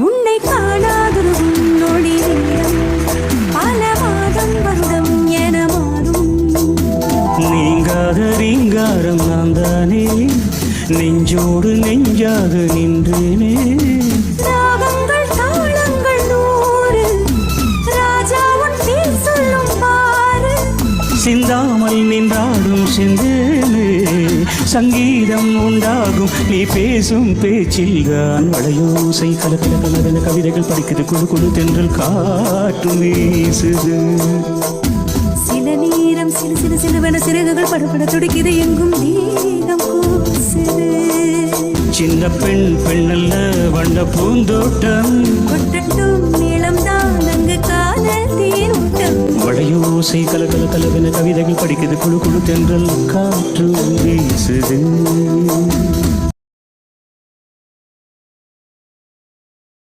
உன்னை காணாதொரு நொடி நேரம் பல மாதம் வருடம் என மாறும். நீங்காத ரீங்காரம் நான் தானே, நெஞ்சோடு நெஞ்சாக நின்றேனே. ராகங்கள் தாளங்கள் நூறு, ராஜா உன் பேர் சொல்லும் பாரு. சிந்தாமல் நின்றாடும் செந்தேனே, சங்கீதம் உண்டாகும் நீ பேசும் பேச்சில்தான். வளையோசை கலக்கல கலவென கவிதைகள் படிக்குது, குழு குழு தென்றல் காற்று வீசுது. சில நேரம் சிறு சிறு சிறுவன சிறகுகள் படப்பட துடிக்குது, எங்கும் தேகம் கூசுது. சின்ன பெண் பெண்ணல்ல வண்ட பூந்தோட்டம், கொட்டட்டும் இளம்தான் அங்கு காதல் தேரோட்டம். வளையோசை கலக்கல கலவென கவிதைகள் படிக்குது, குழு குழு தென்றல் காற்று வீசுது.